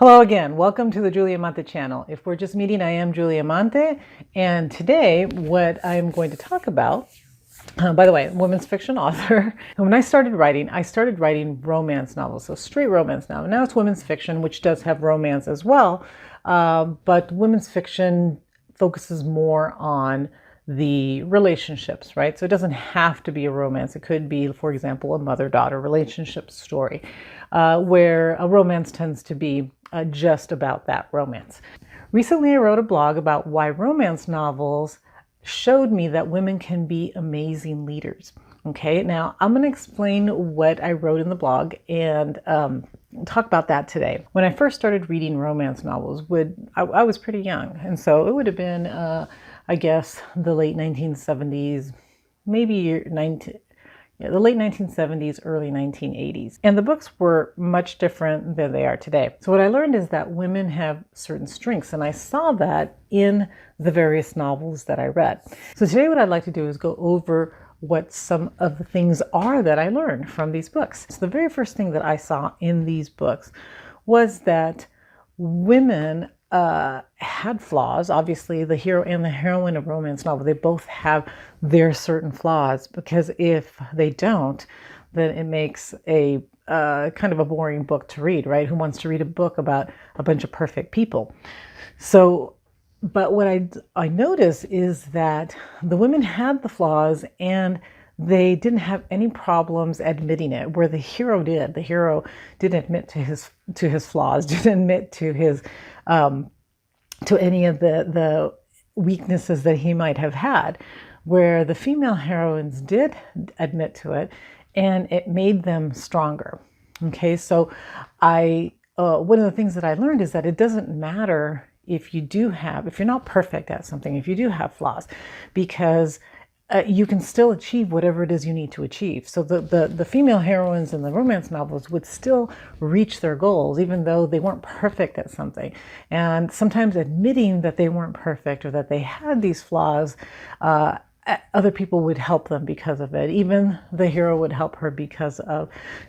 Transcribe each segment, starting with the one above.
Hello again. Welcome to the Julia Amante channel. If we're just meeting, I am Julia Amante, and today what I'm going to talk about, by the way, women's fiction author. And when I started writing romance novels, so straight romance now. Now it's women's fiction, which does have romance as well, but women's fiction focuses more on the relationships, right? So it doesn't have to be a romance. It could be, for example, a mother-daughter relationship story, where a romance tends to be just about that romance. Recently, I wrote a blog about why romance novels showed me that women can be amazing leaders. Okay, now I'm going to explain what I wrote in the blog and talk about that today. When I first started reading romance novels, I was pretty young, and so it would have been, I guess, the late 1970s, maybe the late 1970s, early 1980s. And the books were much different than they are today. So what I learned is that women have certain strengths, and I saw that in the various novels that I read. So today what I'd like to do is go over what some of the things are that I learned from these books. So the very first thing that I saw in these books was that women had flaws. Obviously, the hero and the heroine of a romance novel, they both have their certain flaws, because if they don't, then it makes a kind of a boring book to read, right? Who wants to read a book about a bunch of perfect people? So, but what I noticed is that the women had the flaws and they didn't have any problems admitting it, where the hero did. The hero didn't admit to his flaws, didn't admit to his to any of the weaknesses that he might have had, where the female heroines did admit to it, and it made them stronger. Okay, so one of the things that I learned is that it doesn't matter if you're not perfect at something, if you do have flaws, because you can still achieve whatever it is you need to achieve. So the female heroines in the romance novels would still reach their goals, even though they weren't perfect at something. And sometimes admitting that they weren't perfect or that they had these flaws, other people would help them because of it. Even the hero would help her because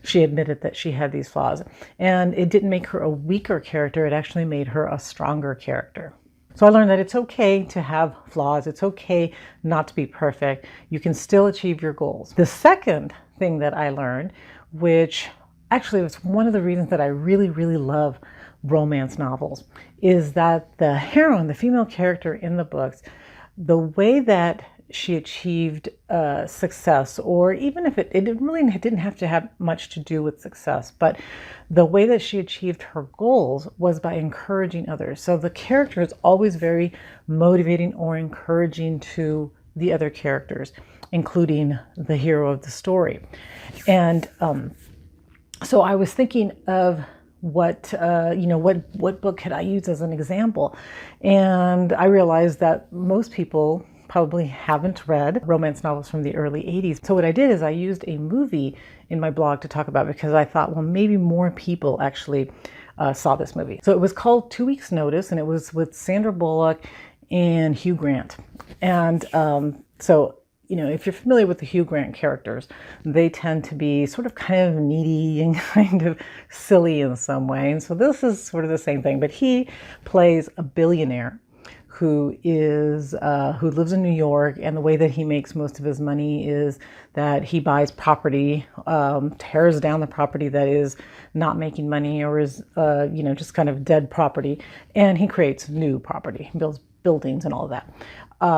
she admitted that she had these flaws. And it didn't make her a weaker character, it actually made her a stronger character. So I learned that it's okay to have flaws. It's okay not to be perfect. You can still achieve your goals. The second thing that I learned, which actually was one of the reasons that I really, really love romance novels, is that the heroine, the female character in the books, the way that she achieved success, or even if it really didn't have to have much to do with success, but the way that she achieved her goals was by encouraging others. So the character is always very motivating or encouraging to the other characters, including the hero of the story. And so I was thinking of what book could I use as an example, and I realized that most people probably haven't read romance novels from the early 80s. So what I did is I used a movie in my blog to talk about, because I thought, well, maybe more people actually saw this movie. So it was called 2 Weeks Notice, and it was with Sandra Bullock and Hugh Grant. And so, if you're familiar with the Hugh Grant characters, they tend to be sort of kind of needy and kind of silly in some way. And so this is sort of the same thing, but he plays a billionaire who lives in New York, and the way that he makes most of his money is that he buys property, tears down the property that is not making money or is just kind of dead property, and he creates new property, builds buildings and all of that.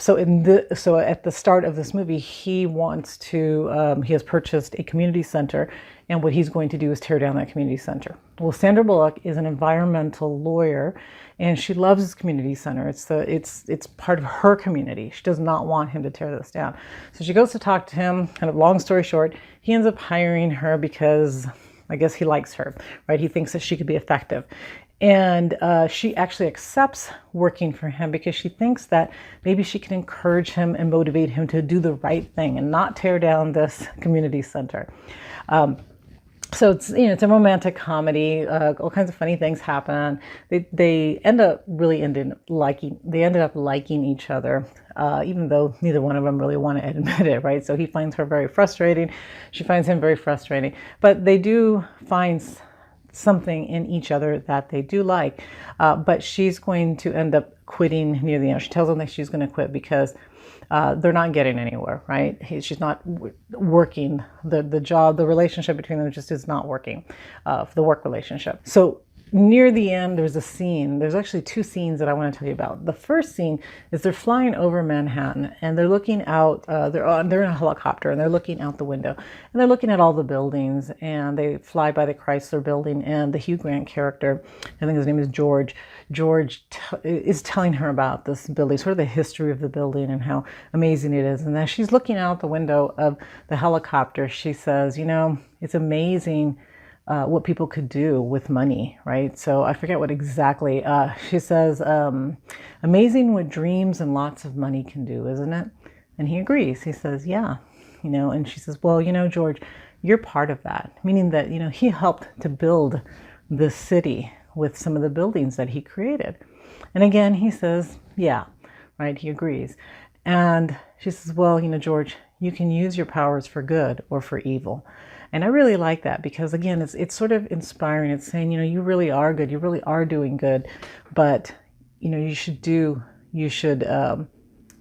So at the start of this movie, he has purchased a community center, and what he's going to do is tear down that community center. Well, Sandra Bullock is an environmental lawyer, and she loves this community center. It's part of her community. She does not want him to tear this down. So she goes to talk to him. Kind of long story short, he ends up hiring her because I guess he likes her, right? He thinks that she could be effective. And she actually accepts working for him because she thinks that maybe she can encourage him and motivate him to do the right thing and not tear down this community center. So it's a romantic comedy. All kinds of funny things happen. They ended up liking each other, even though neither one of them really want to admit it, right? So he finds her very frustrating. She finds him very frustrating. But they do find something in each other that they do like. But she's going to end up quitting near the end. She tells them that she's going to quit because they're not getting anywhere, right? She's not working. The job, the relationship between them just is not working, the work relationship. So near the end, there's a scene. There's actually two scenes that I want to tell you about. The first scene is they're flying over Manhattan and they're looking out. They're in a helicopter and they're looking out the window and they're looking at all the buildings, and they fly by the Chrysler Building, and the Hugh Grant character, I think his name is George. Is telling her about this building, sort of the history of the building and how amazing it is. And as she's looking out the window of the helicopter, she says, you know, it's amazing what people could do with money, right? So I forget what exactly. She says, amazing what dreams and lots of money can do, isn't it? And he agrees. He says, yeah, you know, and she says, well, you know, George, you're part of that. Meaning that, you know, he helped to build the city with some of the buildings that he created. And again, he says, yeah, right, he agrees. And she says, well, you know, George, you can use your powers for good or for evil. And I really like that because, again, it's sort of inspiring. It's saying, you know, you really are good. You really are doing good. But, you know,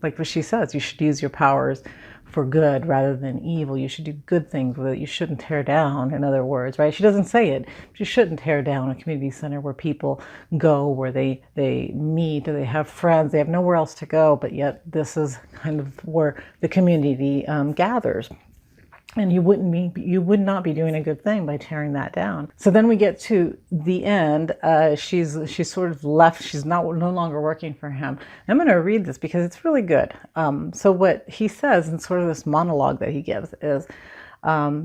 like what she says, you should use your powers for good rather than evil. You should do good things with it. You shouldn't tear down, in other words, right? She doesn't say it. She shouldn't tear down a community center where people go, where they meet, or they have friends. They have nowhere else to go, but yet this is kind of where the community gathers. And you would not be doing a good thing by tearing that down. So then we get to the end. She's sort of left. She's no longer working for him. I'm going to read this because it's really good. So what he says in sort of this monologue that he gives is,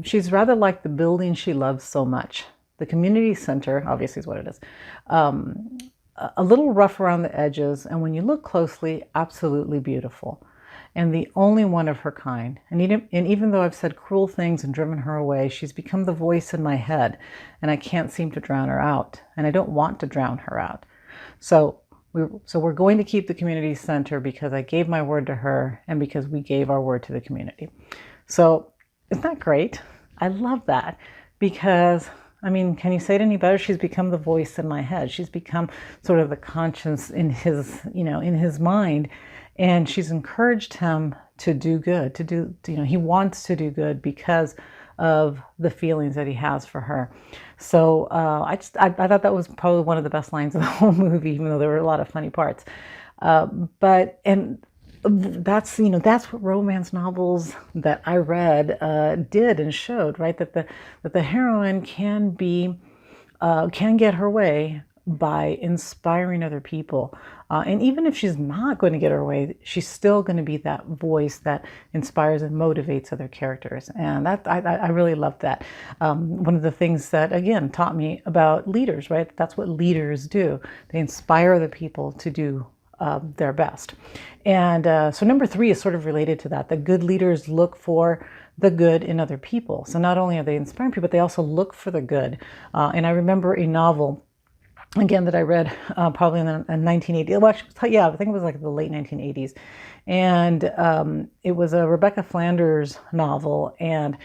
she's rather like the building she loves so much. The community center, obviously, is what it is. A little rough around the edges, and when you look closely, absolutely beautiful. And the only one of her kind. And even though I've said cruel things and driven her away, she's become the voice in my head, and I can't seem to drown her out. And I don't want to drown her out. So we're going to keep the community center because I gave my word to her and because we gave our word to the community. So isn't that great? I love that because, I mean, can you say it any better? She's become the voice in my head. She's become sort of the conscience in his, you know, in his mind. And she's encouraged him to do good, he wants to do good because of the feelings that he has for her. So I thought that was probably one of the best lines of the whole movie, even though there were a lot of funny parts. That's what romance novels that I read did and showed, right? That the heroine can get her way by inspiring other people. And even if she's not going to get her way, she's still going to be that voice that inspires and motivates other characters. And that I really loved that. One of the things that, again, taught me about leaders, right? That's what leaders do. They inspire other people to do their best. And so number 3 is sort of related to that. The good leaders look for the good in other people. So not only are they inspiring people, but they also look for the good. And I remember a novel, again, that I read probably in 1980. Well, actually, yeah, I think it was like the late 1980s. And it was a Rebecca Flanders novel. And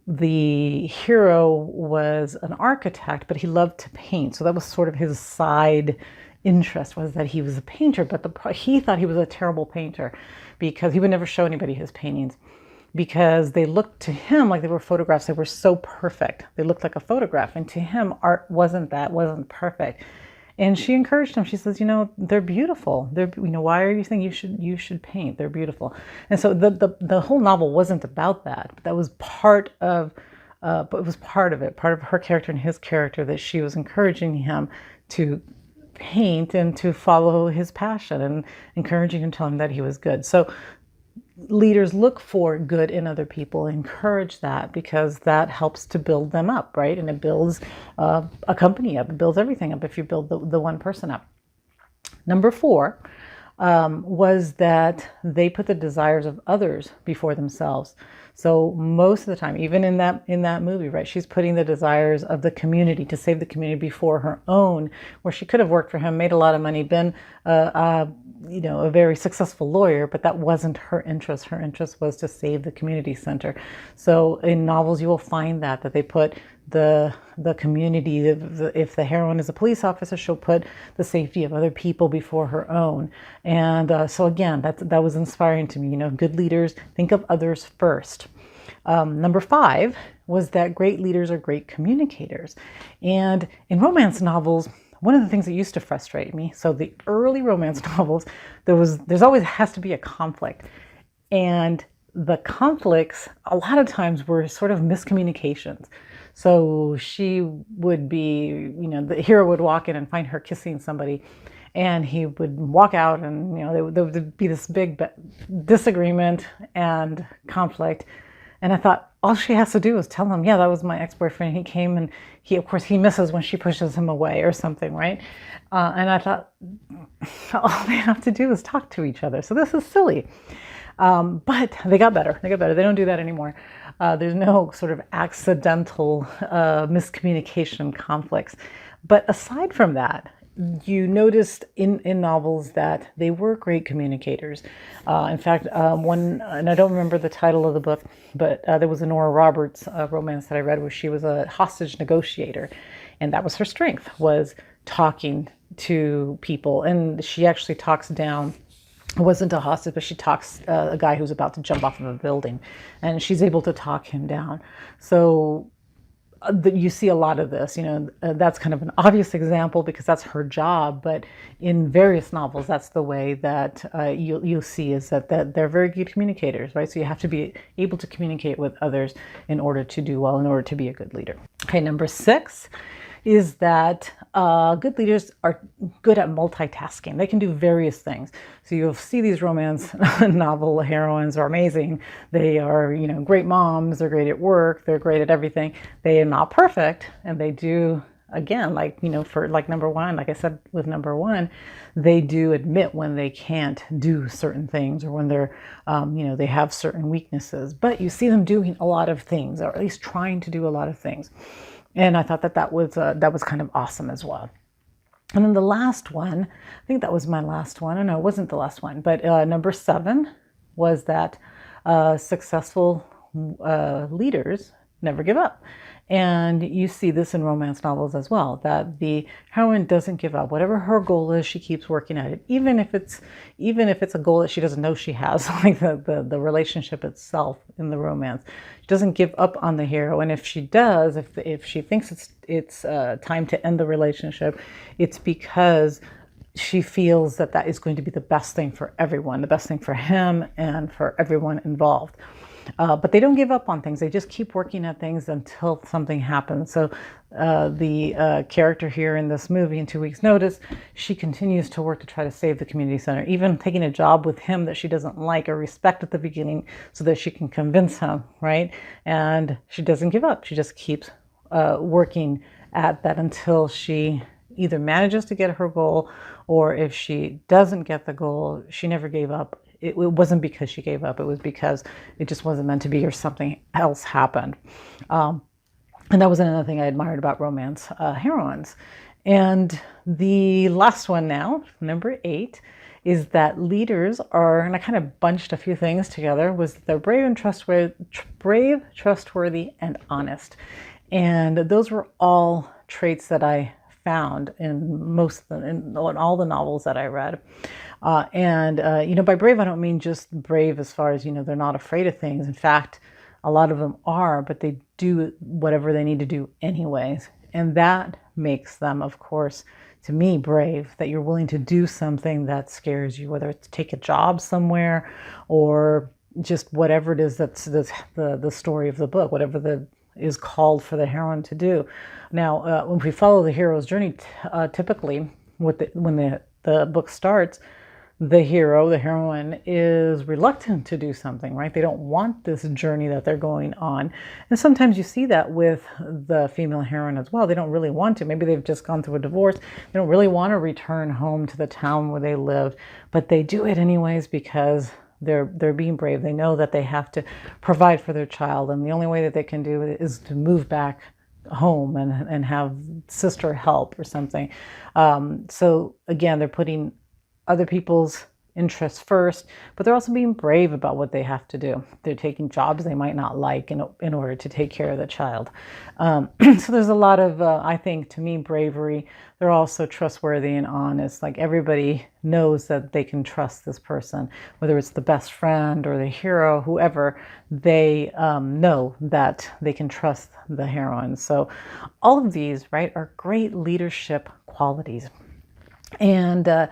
the hero was an architect, but he loved to paint. So that was sort of his side interest, was that he was a painter. But he thought he was a terrible painter because he would never show anybody his paintings, because they looked to him like they were photographs. They were so perfect. They looked like a photograph. And to him, art wasn't perfect. And she encouraged him. She says, they're beautiful. Why are you saying you should paint? They're beautiful. And so the whole novel wasn't about that. But that was part of it, part of her character and his character, that she was encouraging him to paint and to follow his passion and encouraging him, telling him that he was good. So leaders look for good in other people, encourage that, because that helps to build them up, right? And it builds a company up. It builds everything up if you build the one person up. Number 4 was that they put the desires of others before themselves. So most of the time, even in that movie, right, she's putting the desires of the community to save the community before her own, where she could have worked for him, made a lot of money, been a very successful lawyer, but that wasn't her interest. Her interest was to save the community center. So in novels, you will find that they put the community. If the heroine is a police officer, she'll put the safety of other people before her own. And so again, that was inspiring to me. Good leaders think of others first. Number 5 was that great leaders are great communicators. And in romance novels, one of the things that used to frustrate me, so the early romance novels, there's always has to be a conflict. And the conflicts a lot of times were sort of miscommunications. So she would be, the hero would walk in and find her kissing somebody, and he would walk out, and there would be this big disagreement and conflict. And I thought, all she has to do is tell him, yeah, that was my ex-boyfriend. He came, and he misses when she pushes him away or something, right? And I thought, all they have to do is talk to each other. So this is silly. But they got better. They don't do that anymore. There's no sort of accidental miscommunication conflicts. But aside from that, you noticed in novels that they were great communicators. In fact, one, and I don't remember the title of the book, but there was a Nora Roberts romance that I read where she was a hostage negotiator. And that was her strength, was talking to people. And she actually talks down, it wasn't a hostage, but she talks a guy who's about to jump off of a building, and she's able to talk him down. So you see a lot of this, that's kind of an obvious example because that's her job, but in various novels, that's the way that you'll see is that they're very good communicators, right? So you have to be able to communicate with others in order to do well, in order to be a good leader. Okay, number 6 is that good leaders are good at multitasking. They can do various things. So you'll see these romance novel heroines are amazing. They are, great moms. They're great at work. They're great at everything. They are not perfect, and they do, again, for number 1, like I said with number 1, they do admit when they can't do certain things or when they're, they have certain weaknesses. But you see them doing a lot of things, or at least trying to do a lot of things. And I thought that was kind of awesome as well. And then the last one, I think that was my last one. Oh, no, it wasn't the last one. But number 7 was that successful leaders never give up. And you see this in romance novels as well, that the heroine doesn't give up. Whatever her goal is, she keeps working at it, even if it's a goal that she doesn't know she has, like the relationship itself in the romance. She doesn't give up on the hero, and if she does, if she thinks it's time to end the relationship, it's because she feels that is going to be the best thing for everyone, the best thing for him and for everyone involved. But they don't give up on things. They just keep working at things until something happens. So the character here in this movie, in 2 Weeks' Notice, she continues to work to try to save the community center, even taking a job with him that she doesn't like or respect at the beginning so that she can convince him, right? And she doesn't give up. She just keeps working at that until she either manages to get her goal, or if she doesn't get the goal, she never gave up. It wasn't because she gave up. It was because it just wasn't meant to be, or something else happened. And that was another thing I admired about romance heroines. And the last one now, number 8, is that leaders are, and I kind of bunched a few things together, was they're brave, trustworthy, and honest. And those were all traits that I found in all the novels that I read. By brave, I don't mean just brave as far as, they're not afraid of things. In fact, a lot of them are, but they do whatever they need to do anyways. And that makes them, of course, to me, brave, that you're willing to do something that scares you, whether it's take a job somewhere or just whatever it is that's the story of the book, whatever is called for the heroine to do. Now, when we follow the hero's journey, typically when the book starts, the hero, the heroine, is reluctant to do something, right? They don't want this journey that they're going on. And sometimes you see that with the female heroine as well. They don't really want to. Maybe they've just gone through a divorce. They don't really want to return home to the town where they lived, but they do it anyways because They're being brave. They know that they have to provide for their child, and the only way that they can do it is to move back home and have sister help or something. So again, they're putting other people's interests first, but they're also being brave about what they have to do. They're taking jobs they might not like in order to take care of the child. So there's a lot of, I think, to me, bravery. They're also trustworthy and honest. Like everybody knows that they can trust this person, whether it's the best friend or the hero, whoever, they know that they can trust the heroine. So all of these, right, are great leadership qualities. And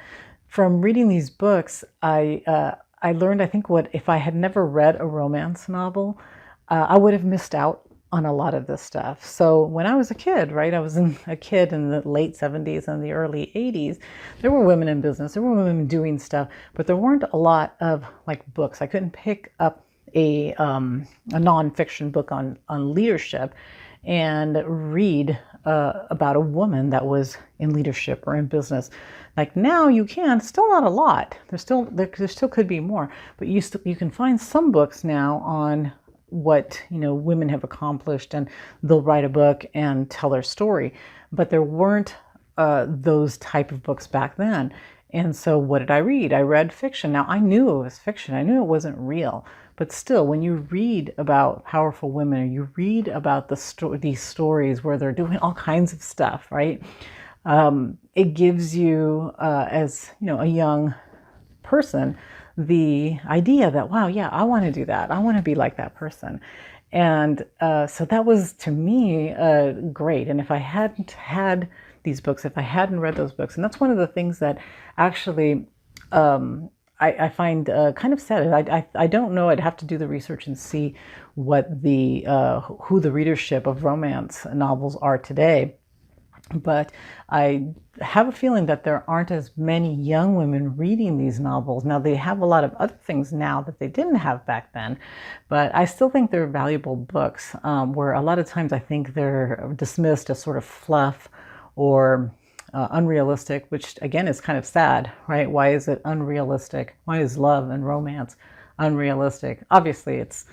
from reading these books, I learned, I think, what if I had never read a romance novel, I would have missed out on a lot of this stuff. So when I was a kid, right, I was a kid in the late 70s and the early 80s, there were women in business, there were women doing stuff, but there weren't a lot of like books. I couldn't pick up a nonfiction book on leadership and read about a woman that was in leadership or in business. Like now you can, still not a lot. There still could be more, but you can find some books now on what women have accomplished, and they'll write a book and tell their story. But there weren't those type of books back then. And so what did I read? I read fiction. Now I knew it was fiction. I knew it wasn't real. But still, when you read about powerful women, or you read about these stories where they're doing all kinds of stuff, right? It gives you, as a young person, the idea that, wow, yeah, I want to do that. I want to be like that person. And so that was, to me, great. And if I hadn't had these books, if I hadn't read those books, and that's one of the things that actually I find kind of sad. I don't know. I'd have to do the research and see what who the readership of romance novels are today. But I have a feeling that there aren't as many young women reading these novels. Now, they have a lot of other things now that they didn't have back then, but I still think they're valuable books, where a lot of times I think they're dismissed as sort of fluff or unrealistic, which again is kind of sad, right? Why is it unrealistic? Why is love and romance unrealistic? Obviously, it's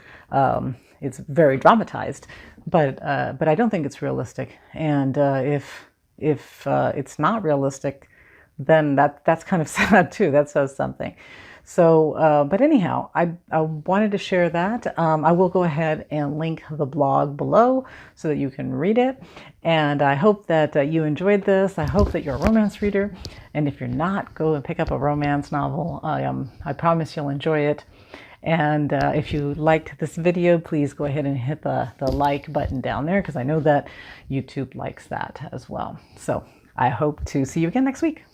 very dramatized, but I don't think it's realistic. And if it's not realistic, then that's kind of sad too. That says something. So, but anyhow, I wanted to share that. I will go ahead and link the blog below so that you can read it. And I hope that you enjoyed this. I hope that you're a romance reader. And if you're not, go and pick up a romance novel. I promise you'll enjoy it. And if you liked this video, please go ahead and hit the like button down there, because I know that YouTube likes that as well. So I hope to see you again next week.